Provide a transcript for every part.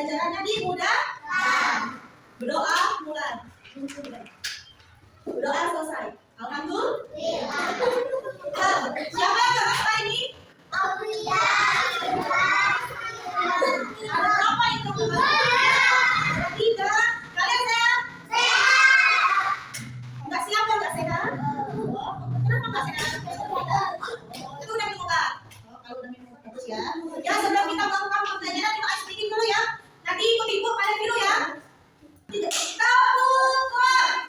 pembelajarannya dimudahkan. Berdoa mulai. Berdoa selesai. Alhamdulillah. Siapa yang berapa ini? Aulia. Ada berapa itu? Tiga. Kalian sehat? Sehat. Enggak siap atau enggak sehat? Kenapa enggak sehat? Itu udah minum obat. Kalau udah minum obat bagus ya. Ya sebelum kita melakukan pembelajaran kita ice breaking dulu ya. Nanti ikut ibu pada dulu ya. Kamu kuat.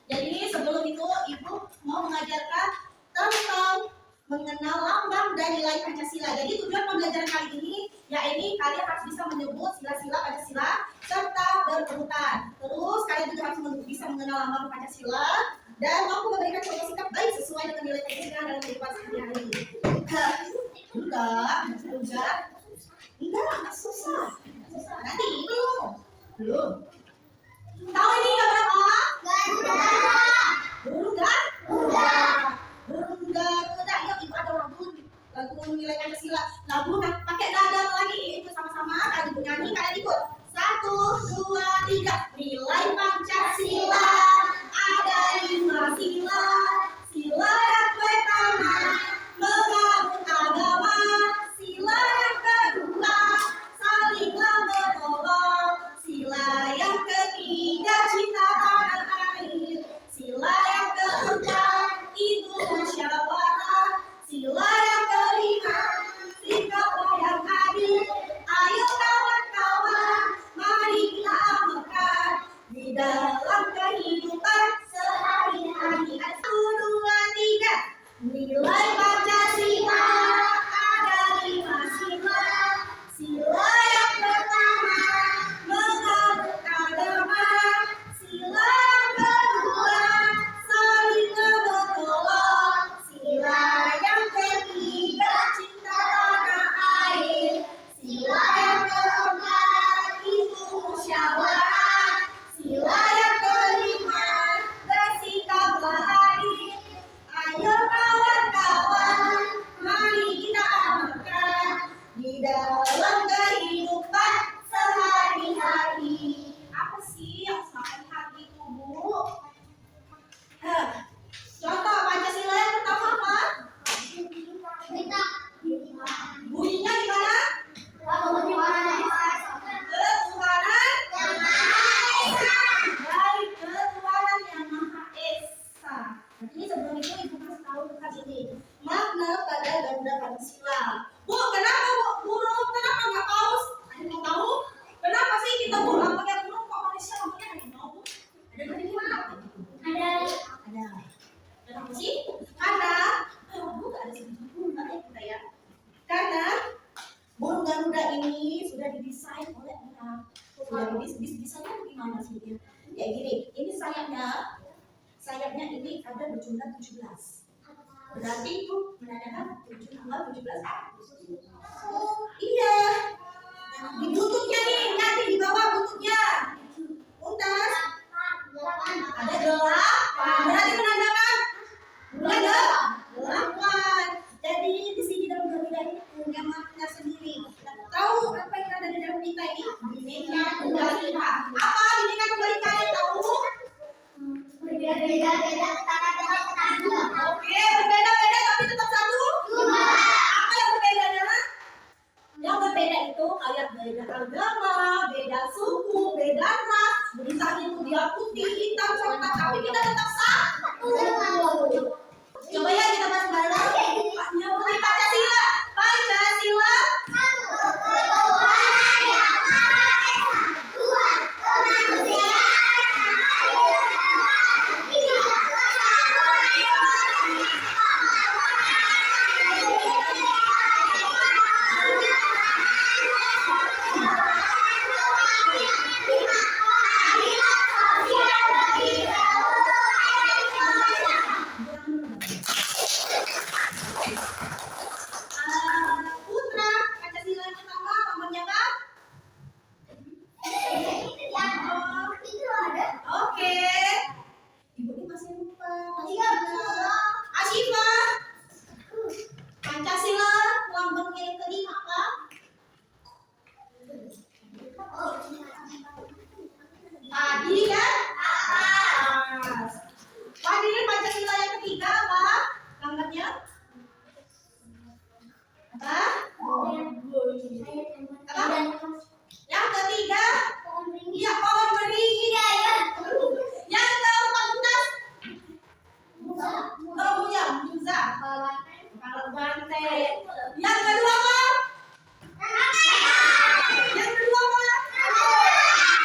Jadi sebelum itu Ibu mau mengajarkan tentang mengenal lambang dan nilai Pancasila. Jadi tujuan pembelajaran kali ini yaitu kalian harus bisa menyebut sila-sila Pancasila serta berurutan. Terus kalian juga harus bisa mengenal lambang Pancasila dan mampu memberikan contoh sikap baik sesuai dengan nilai Pancasila dalam kehidupan sehari-hari. Enggak susah. Nanti belum. Tahu ini enggak berapa? Udah. Yuk ibu ada lagu nilai Pancasila. Lagu pakai nada lagi itu sama-sama kan ibu nyanyi kalian ikut. 1, 2, 3. Nilai Pancasila ada 5 sila. Sila yang pertama menganut agama. Sila yang kedua salinglah menolong. Sila yang ketiga cinta tanah air. Sila yang keempat itu musyawarah. Sila yang kelima sikaplah yang adil. Ayo kawan-kawan, mari kita amalkan di dalam kehidupan sehari-hari. 1, 2, 3. Nilai Pancasila ada 5 sila. Sila yang pertama menganut agama. Sila yang kedua saling menolong. Sila yang ketiga cinta tanah air. Sila yang keempat itu musyawarah. Sila yang kelima bersikaplah adil. Ayo kawan-kawan, mari kita amalkan di dalam kehidupan sehari-hari. Apa sih yang sehari-hari itu, Bu? Contoh Pancasila yang pertama apa? Bunyinya gimana? Ketuhanan baik, ketuhanan yang Maha Esa. Ini sebelum itu ibu harus tahu tentang ini makna pada Garuda Pancasila. Bu, kenapa burung? Kenapa nggak paus? Ada yang tahu? Kenapa sih kita burung pakai burung kok manusia rambutnya nggak tahu? Ada berarti gimana? Ada. Kenapa sih? Karena nggak ada sedikit pun kita ya. Karena burung Garuda ini sudah didesain oleh orang. Sudah desainnya bagaimana sih dia? Kayak gini. Ini sayapnya ini ada berjumlah 17. Berarti itu menandakan tanggal 17 Agustus. Iya. Di bututnya nih, nanti di bawah bututnya. Untas. Ada 8. Berarti menandakan bulan 8. Jadi di sini dalam Garuda ini punya makna sendiri. Tahu apa yang ada di dalam kita ini? Bineka Tunggal Ika. Apa Bineka Tunggal Ika yang tahu? Berbeda-beda. Oke, berbeda. Yang kedua apa? Yang kedua apa?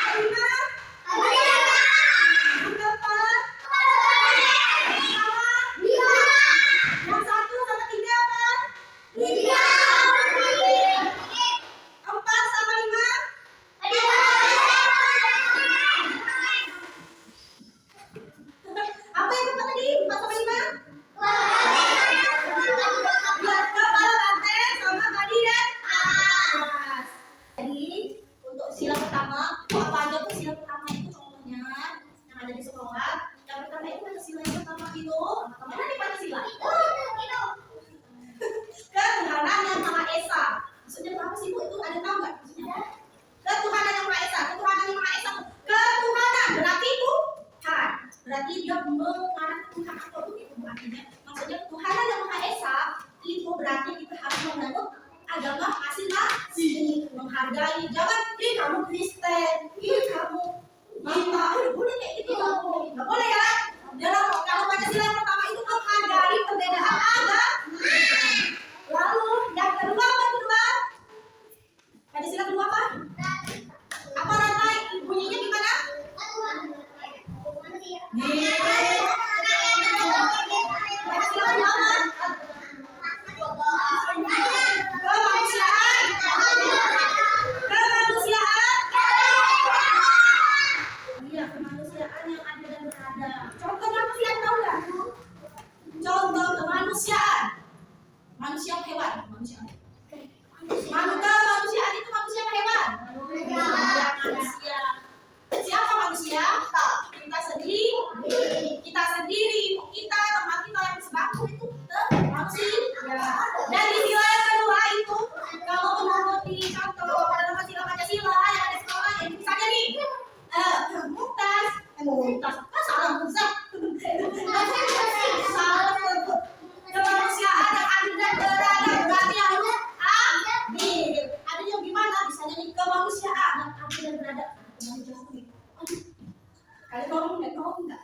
Kelima? Yang keempat? Yang satu sama tiga apa? Empat sama lima? Apa yang keempat tadi? Empat sama lima? Kepala banteng sama tadi dan atas. Jadi untuk sila pertama, apa aja tuh sila pertama itu contohnya yang ada di sekolah. Yang pertama itu Pancasila yang pertama itu, mana nih Pancasila? Ketuhanan yang Maha Esa. Maksudnya apa sih Bu? Itu ada tahu nggak maksudnya? Ketuhanan yang Maha Esa. Ketuhanan yang Maha Esa. Ketuhanan berarti Tuhan. Berarti dia mengarah ke Tuhan atau itu artinya. Maksudnya ketuhanan yang Maha Esa itu berarti kita harus menganut agama masing-masing, menghargai. Jangan, kamu Kristen, kamu Mata, boleh kayak gitu nggak boleh ya. Kalau Pancasila yang pertama itu menghargai perbedaan agama. Lalu yang kedua apa kedua? Pancasila kedua apa? Apa rantai bunyinya gimana? Nih. Pancasila kedua apa? Kemanusiaan. Iya, kemanusiaan yang adil dan beradab. Contoh kemanusiaan tahu nggak? Contoh kemanusiaan. Manusia hewan, manusia. Kemanusiaan itu manusia hewan. Manusia. Siapa manusia? Kita sendiri. Kita sendiri. Kita teman kita yang sebangku itu manusia. Dan di sila yang kedua itu, kalau menurut di contoh dalam sila Pancasila yang ada sekolah, ya misalnya nih, Mumtaz, salah Mumtaz. Salah sebut. Kemanusiaan yang adil dan beradab berarti harus adil. Adil yang gimana? Misalnya nih kemanusiaan yang adil dan beradab. Kalian ngomong enggak?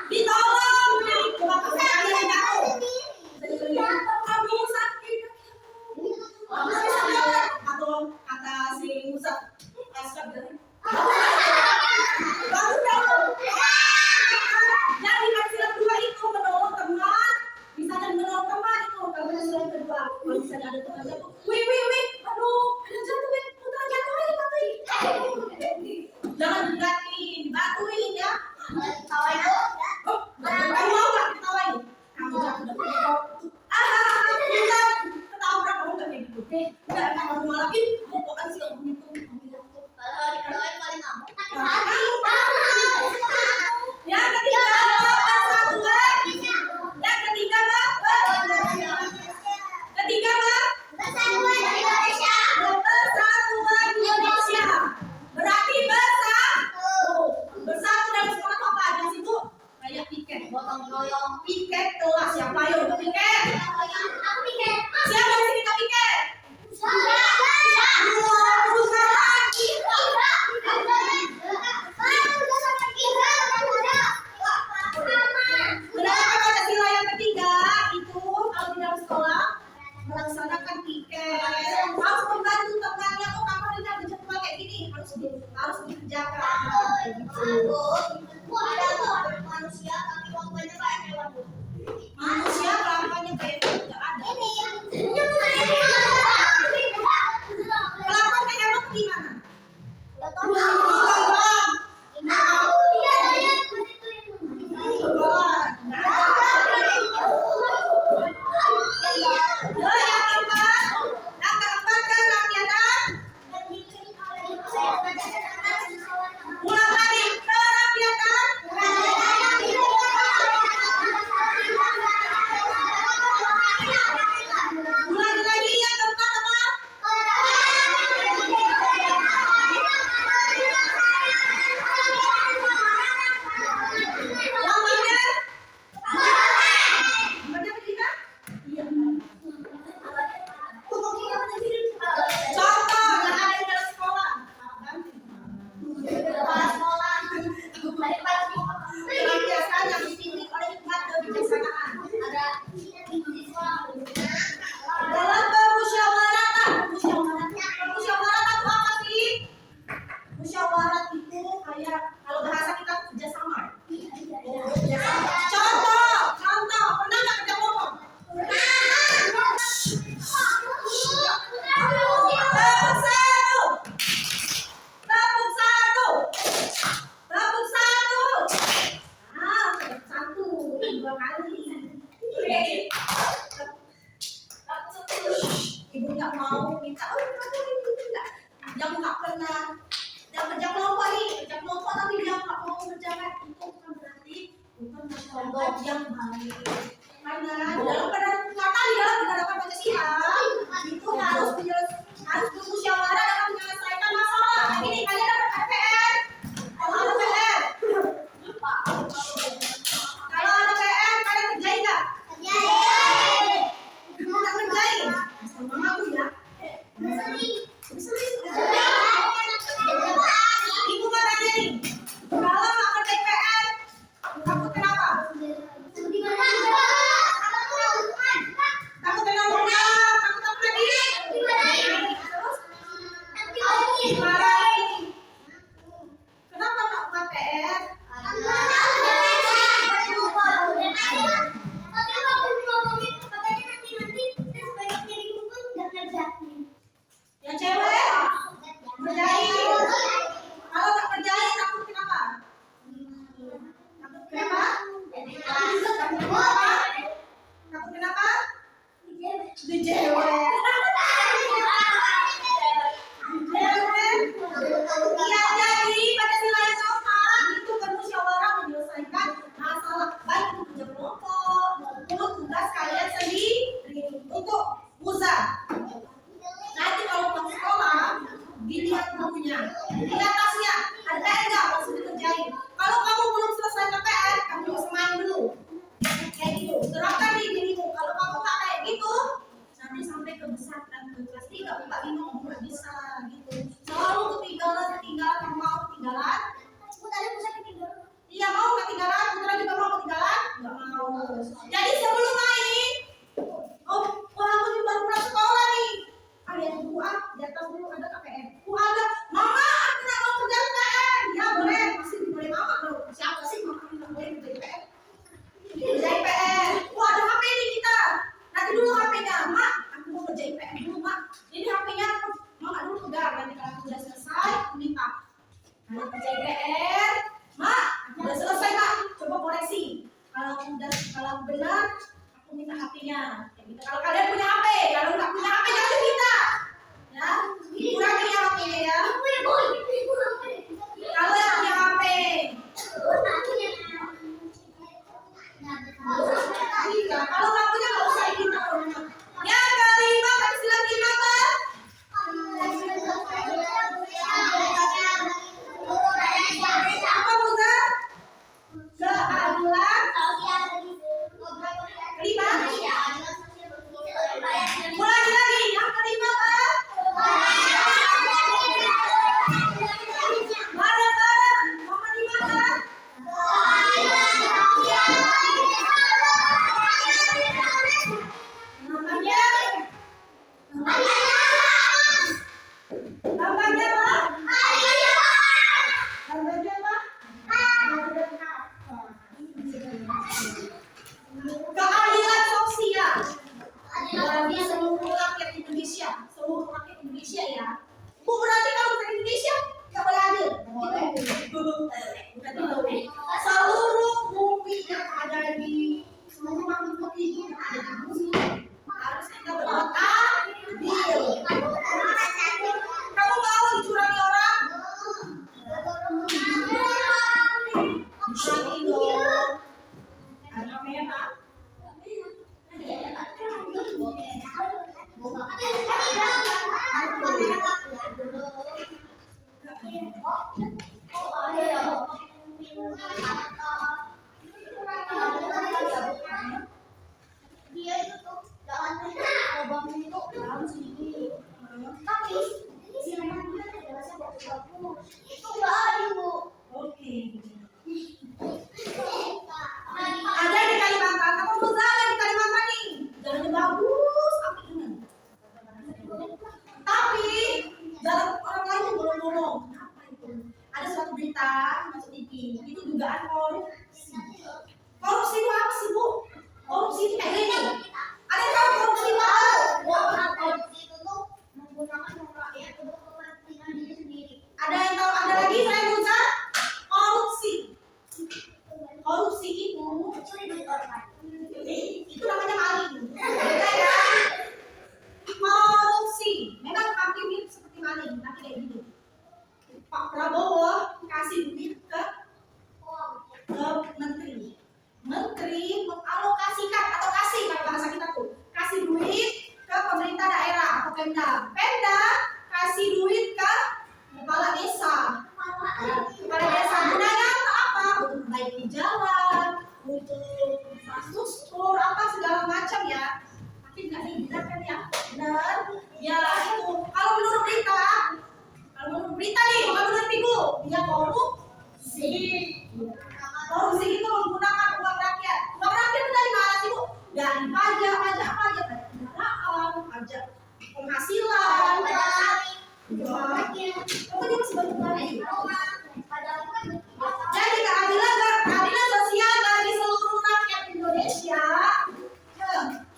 Ditolong nih, kalian jatuh. Kamu sakit. Atau kata si Musa, astagfirullah. Baru jatuh. Jadi Pancasila kedua itu menolong teman, misalnya menolong teman itu kalau Pancasila yang kedua. Kalau misalnya ada teman jatuh, wih, aduh, ada jatuh, putar jatuh aja pakai. Jangan dibatuin, dibatuin ya. Tawain lo. Kamu mau nggak ditawain? Kamu jatuh dan jatuh. Kita ketawa kamu nggak kayak gitu. Nggak akan malakin, bukan sih yang begitu. Kalau ditawain paling ngamuk. Yang ketiga persatuan. Yang ketiga apa? Ketiga apa? Persatuan Indonesia. Persatuan Indonesia. Berarti bersatu dalam sekolah apa aja sih Bu? Kayak piket, gotong royong, piket kelas. Siapa yang untuk piket? Aku piket. Siapa yang sini tak piket? Kenapa Pancasila yang ketiga itu kalau di dalam sekolah melaksanakan piket, harus membantu temannya. Oh kamu hari ini ada jadwal kayak gini, harus dikerjakan. Ada tuh manusia tapi waktunya kayak hewan. Contoh, pernah nggak kerja kelompok? Tepuk satu, tepuk satu. Satu, dua kali. Ibu nggak mau minta, yang nggak pernah, yang kerja kelompok nih, kerja kelompok tapi dia nggak mau kerjakan itu bukan berarti bukan kelompok yang baik. Karena dalam kata di dalam penerapan Pancasila itu harus bermusyawarah dalam menyelesaikan masalah. Ini kalian dapat KPR, kalau ada PR, kalau ada PR kalian kerjain nggak? Nggak kerjain, sama aku ya. Ibu mau tanya nih, kalau nggak kerjain PR, takut kenapa? Takut kena luka, takut apa lagi? Terus dimarahin. Kenapa nggak buat PR? Yang cewek kerjain. Kalau tak kerjain takut kenapa? Takut kenapa? Takut kenapa? Dijewek. Iya, jadi Pancasila yang sekarang itu bermusyawarah menyelesaikan masalah baik itu kerja kelompok maupun tugas kalian sendiri untuk usaha. Nanti kalau pulang sekolah, dilihat bukunya, dilihat tasnya, ada PR nggak langsung dikerjain. Kalau kamu belum selesai PR, kamu harus main dulu. Kayak gitu, terapkan di dirimu. Kalau kamu nggak kayak gitu, nanti sampai ke besar dan ke kelas 3, 4, 5 kamu nggak bisa gitu. Selalu ketinggalan, kamu mau ketinggalan. Iya mau ketinggalan, putra juga mau ketinggalan, nggak mau. Jadi sebelum main, aku baru pulang sekolah nih. Lihat buku di atas dulu ada KPR. Ada, mama aku nggak mau kerja KPR. Ya boleh, pasti boleh mama dong. Siapa sih mama nggak boleh kerja KPR? Kerja PR. Ada HP nih kita. Nanti dulu HP-nya, mak. Aku mau kerja PR dulu mak. Ini HP-nya mama dulu pegang. Nanti kalau aku udah selesai, aku minta. Nanti kerja PR, mak. Udah selesai mak. Coba koreksi. Kalau aku benar, aku minta HP-nya. Gitu. Kalau kalian punya HP, kalau nggak punya HP jangan minta. Ya, kurangi ya HP-nya ya. Kalau yang punya HP. Iya, kalau nggak punya nggak usah minta. Yang kelima, Pancasila kelima apa? Apa Muza? Keadilan. Kelima. Korupsi itu itu namanya maling. Beda ya. Korupsi memang hampir mirip seperti maling, tapi kayak gini. Pak Prabowo kasih duit ke menteri. Menteri mengalokasikan atau kasih, kalau bahasa kita tuh kasih duit ke pemerintah daerah atau Pemda. Pemda kasih duit ke kepala desa. Kepala desa gunanya untuk apa? Untuk memperbaiki jalan, untuk infrastruktur, apa segala macam ya. Tapi nggak dibenarkan ya, benar? Ya itu. Kalau menurut berita nih, bukan menurut Ibu, dia korupsi. Korupsi itu menggunakan uang rakyat. Uang rakyat itu dari mana sih, Bu? Dari pajak, pajak apa aja? Dari kendaraan, pajak penghasilan. Pokoknya masih banyak lagi. Jadi keadilan sosial dari seluruh rakyat Indonesia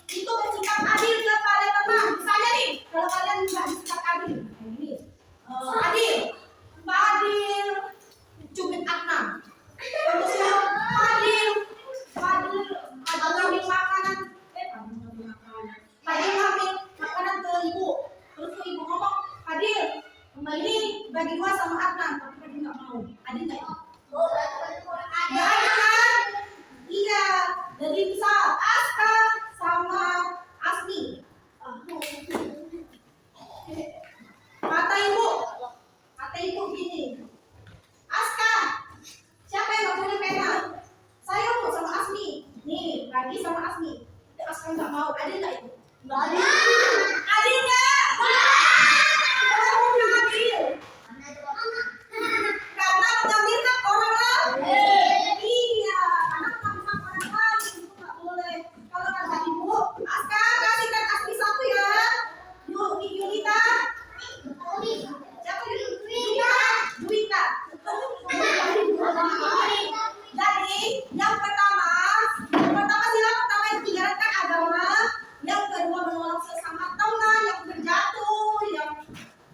itu bersikap adil kepada teman. Misalnya nih, kalau kalian nggak bersikap adil, ini adil, adil, cubit Adnan. Adil ngambil makanan, Adil ngambil makanan ke ibu, terus ke ibu ngomong, Adil, ini bagi dua sama Adnan, tapi Adil nggak mau. Adil nggak itu? Nggak ada kan? Iya. Jadi misal Aska sama Asmi, kata ibu gini, Aska, siapa yang nggak punya pena? Saya mau sama Asmi. Nih, bagi sama Asmi. Aska nggak mau. Adil nggak itu? Nggak adil. Adil nggak? Nggak adil. Karena mengambil hak orang lain. Iya, karena mengambil hak orang lain itu nggak boleh. Kalau kata ibu, Aska kasihkan Asmi satu ya. Yulita. Siapa Yulita? Duita. Jadi yang pertama sila pertama yang menjalankan agama, yang kedua menolak sesama teman yang terjatuh, yang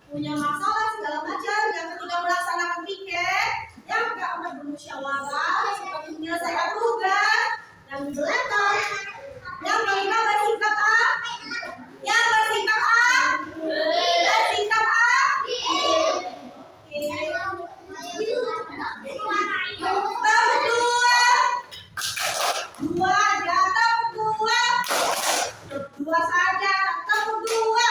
punya masalah segala macam, yang ketiga melaksanakan piket, yang keempat bermusyawarah seperti menyelesaikan tugas yang menjelekkan, yang kelima bersikap A, yang bersikap A, bersikap A. Dua saja, tepuk dua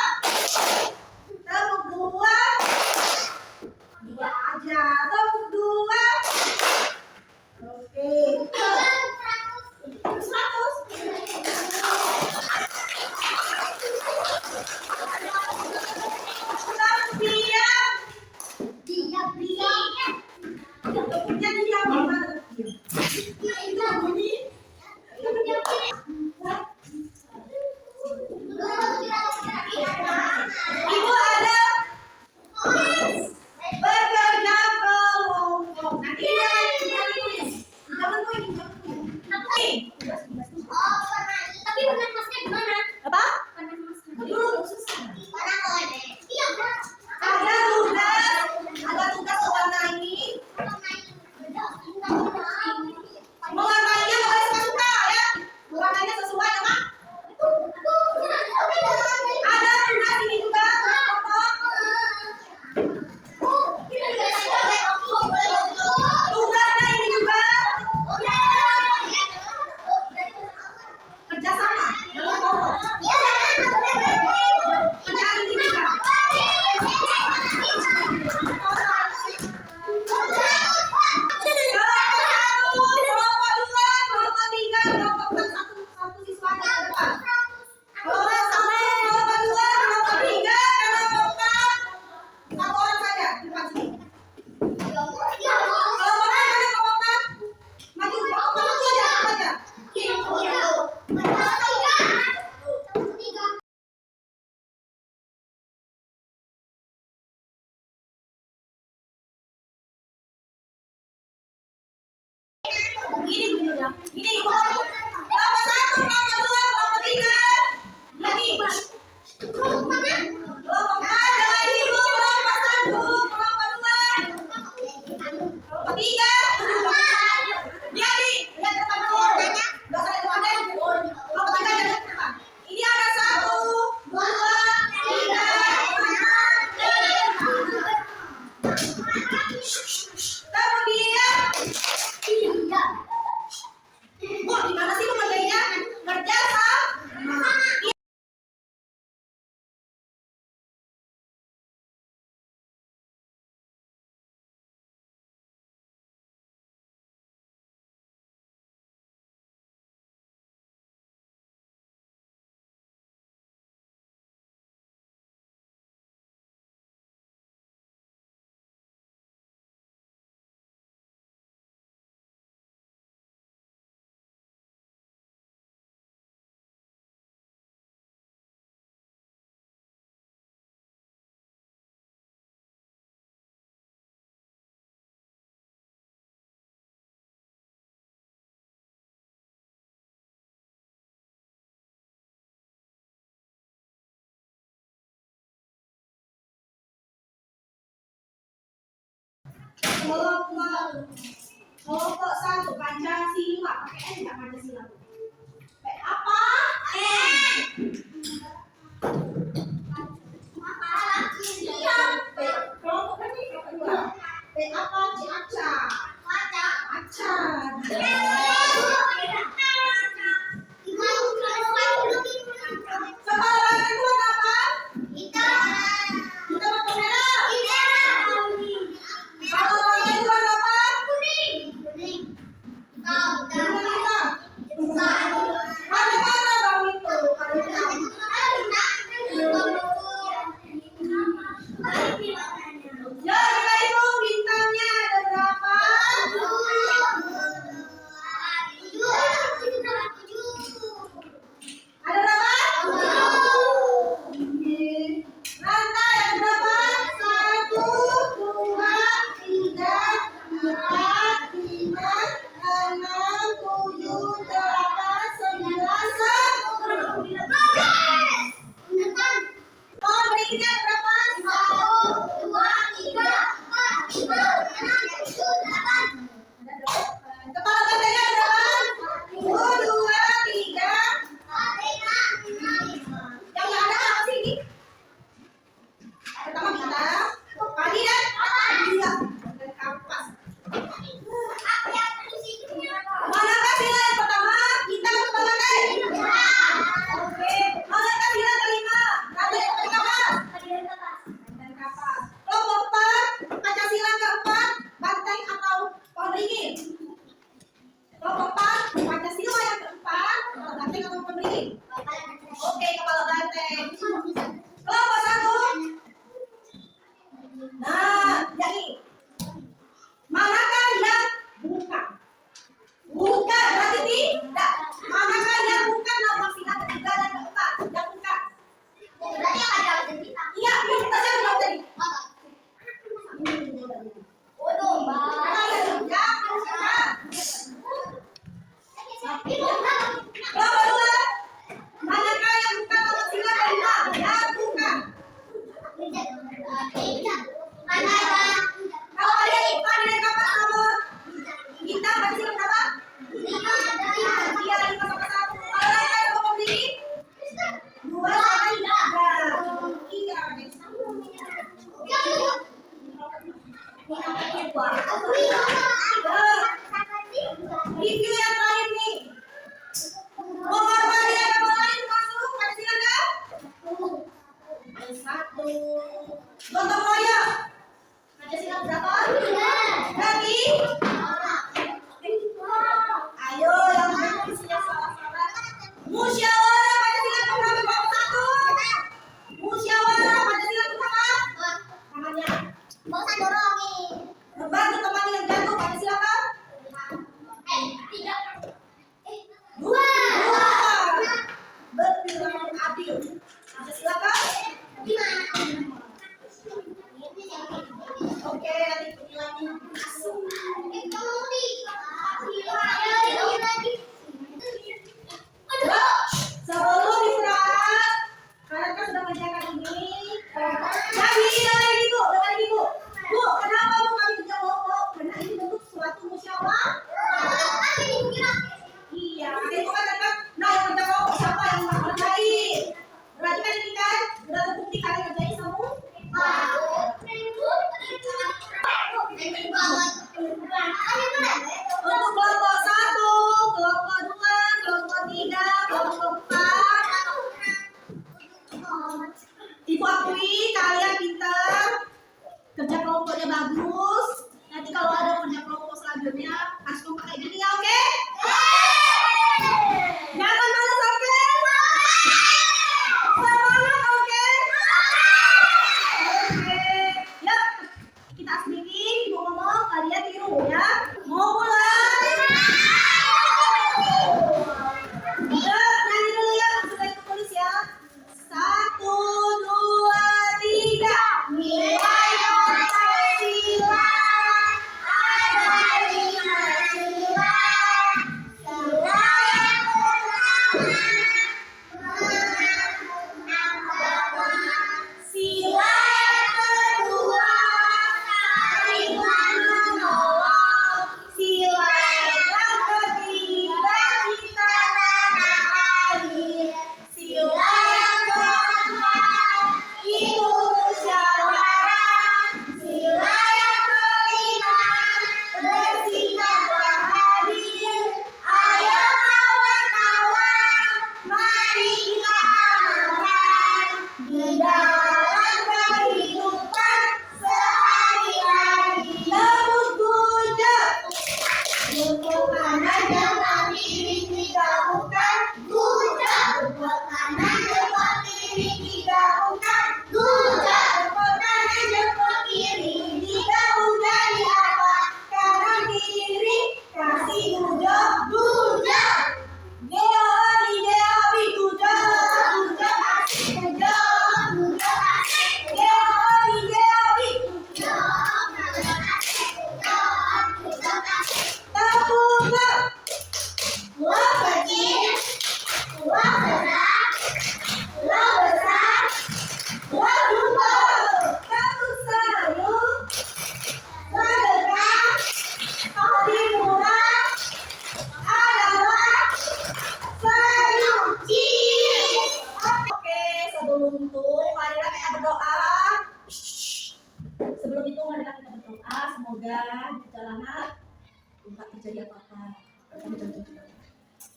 aja, tepuk dua. Oke, 100. Diam. Tepuknya diam, gimana? Itu bunyi. Ibu ada bekerja kelompok. Nanti jangan tulis. Tapi pernah masnya gimana? Apa? Pernah masnya. Belum susah. Pernah kalau ada. Iya, pernah. Ada tugas pewarna ini. Mewarnainya boleh suka-suka ya. Mewarnainya sesuai sama. Ada tugas ini juga. Tugasnya ini juga kerjasama dalam kelompok. Kerjaan ini juga. Ini bunyinya. Ini kelompok 1, kelompok 2, kelompok 3. Lagi. Kelompok A, jangan ibu. Kelompok 1, kelompok 2, kelompok 3. Jadi, Kelompok 1 Pancasila. Pakai N enggak Pancasila? P apa? Iya. P. Kelompok kan ini kelompok 2. P apa? Ciaca. Aca. Kepala banteng warna apa? Hitam atau merah? Kepala banteng warna apa? Kuning hitam. Ada kata dong itu. Ya, kita hitung bintangnya ada berapa? Ada berapa? Rantai ada berapa? 1, 2, 3, 4, 5, 6, 7, 8, 9, 10. Pohon beringin berapa? 1, 2, 3, 4, 5, 6, 7, 8. Kepala bantengnya berapa? 1, 2, 3. Yang nggak ada apa sih ini? Pertama kita padi dan gila dan kapas. Manakah sila yang pertama? Kita kepala banteng. Oke. Manakah sila kelima? Rantai yang kelima. Dan kapas. Kelompok 4 Pancasila keempat banteng atau pohon beringin. Kelompok 4 Pancasila yang keempat banteng atau pohon beringin. Oke, kepala banteng. Kelompok 1. Nah, jadi manakah yang bukan? Bukan berarti tidak. Manakah yang bukan nomor sila ketiga dan keempat? Yang bukan. Iya, kita siapa jawab tadi? Kelompok 2. Manakah yang bukan nomor sila kelima? Yang bukan. Kalau kalian bukan dan kapas nomor kita berarti sila berapa? 5. Iya, 5 sama 1. Kalau rantai atau pohon beringin? 2 sama 3. Iya, review yang terakhir nih. Nomor variabel lain masuk Pancasila enggak? Ada 1. Gotong royong.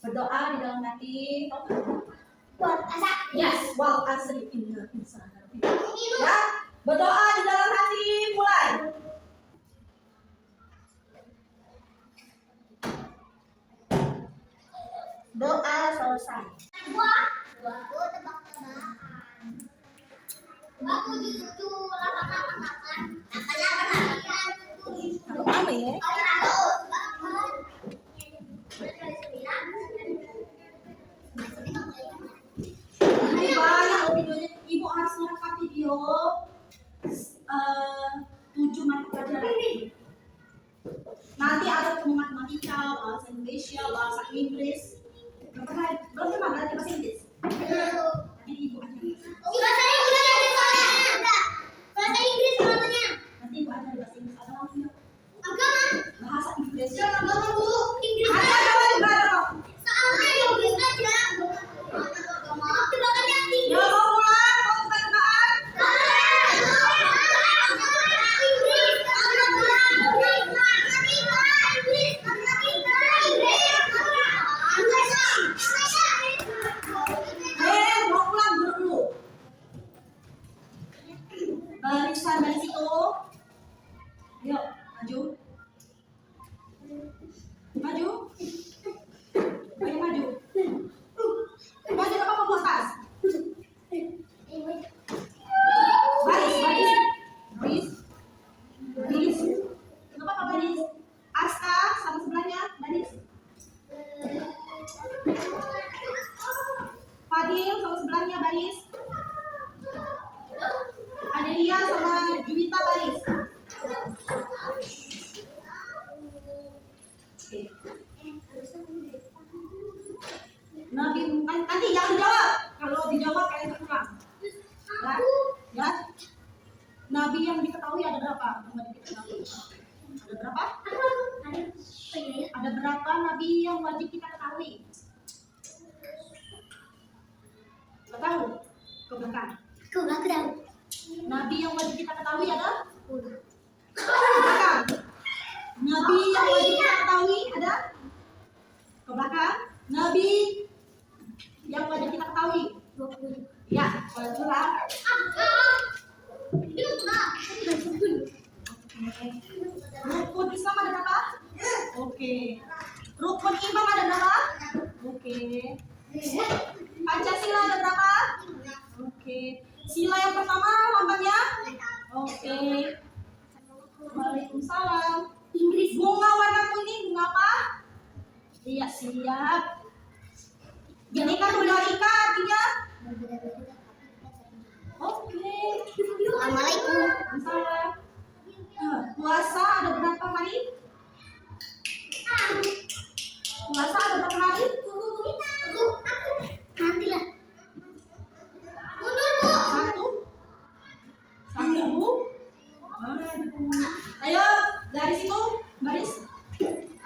Berdoa di dalam hati. Buat asa. Yes, wow, asli ini. Ini Ya, berdoa di dalam hati, mulai. Doa selesai. Aku tebak-tebakan. Aku jujur lapak-lapakan. Apanya perhatian. Apa ya? Ini banyak loh videonya. Ibu harus merekam video 7 mata pelajaran. Nanti ada ketemu matematika, bahasa Indonesia, bahasa Inggris. Belum pernah belajar bahasa Inggris. Nanti ibu ajarin. Bahasa Inggris namanya. Nanti ibu ajarin bahasa Inggris. Ada langsung Agama. bahasa Inggris. Agama dulu. Inggris. Ada. Soalnya Inggris aja. Agama. Tebakannya tinggi. Ya mau pulang, mau tebak-tebakan. Mau pulang dulu. Barisan dari situ. Yuk, maju. Maju. Ayo maju. Maju apa mau buat tas? Baris. Kenapa Pak baris? Aska sama sebelahnya baris. Fadil sama sebelahnya baris. Adelia sama Juwita baris. Oke. Nabi nanti jangan dijawab. Kalau dijawab kalian terpulang. Ya. Nabi yang diketahui ada berapa? Ada berapa? Ada berapa nabi yang wajib kita ketahui? Gak tahu? Ke belakang. Nabi yang wajib kita ketahui ada? Ke belakang. Nabi yang wajib kita ketahui ada? Ke belakang. Nabi yang wajib kita ketahui. Ya, kalau curang. Rukun Islam ada berapa? Oke. Rukun iman ada berapa? Oke. Pancasila ada berapa? Oke. Sila yang pertama lambangnya? Oke. Waalaikumsalam. Bunga warna kuning bunga apa? Iya, siap. Binika Tunggalika artinya? Oke. Assalamualaikum. Waalaikumsalam. Puasa ada berapa hari? Puasa ada berapa hari? Nanti lah. Mundur, Bu. Satu. Bu. Ayo dari situ baris.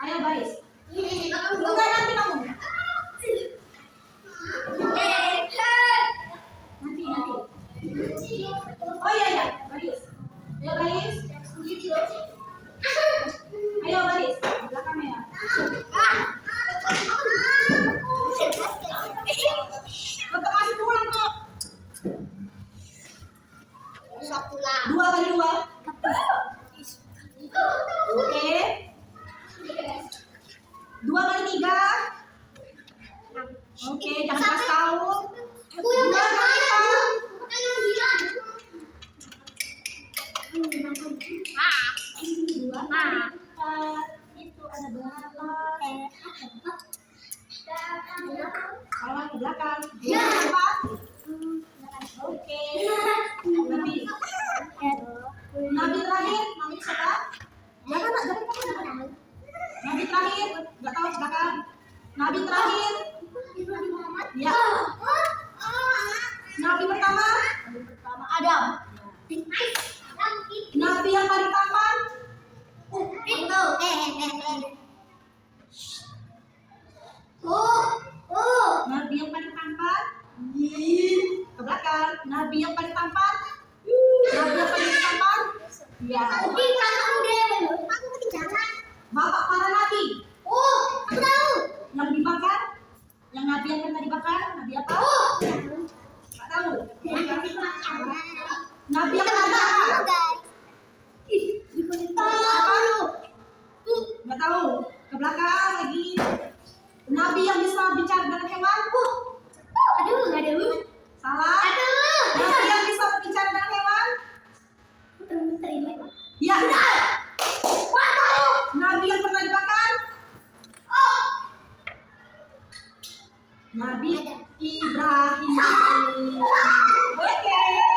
Ayo baris. Enggak nanti kamu. Nanti. Oh iya baris. Ayo baris. Ayo baris. Belakang ya. Untuk masih pulang kok. 2 kali 2. Oke. 2 kali 3. Oke, jangan kasih tahu. Aku yang 2 kali 4. 2 kali 4. Itu ada berapa? Kalau ke belakang. 2 kali 4. Oke. Nabi terakhir, Nabi siapa? Jangan. Nabi terakhir, nggak tahu belakang. Nabi terakhir, ya. Nabi pertama Adam. Nabi yang paling tampan, Nabi yang paling tampan, ke belakang. Nabi yang paling tampan, ya. Bapak para nabi Aku tahu. yang dibakar, Nabi yang pernah dibakar? Nabi apa? Nggak tahu. Nabi yang pernah dibakar? Nggak tahu. Ke belakang lagi. Nabi yang bisa bicara dengan hewan? Salah. Nabi yang bisa berbicara dengan hewan? Ya. Nabi yang pernah dibakar? Nabi Ibrahim. Oke.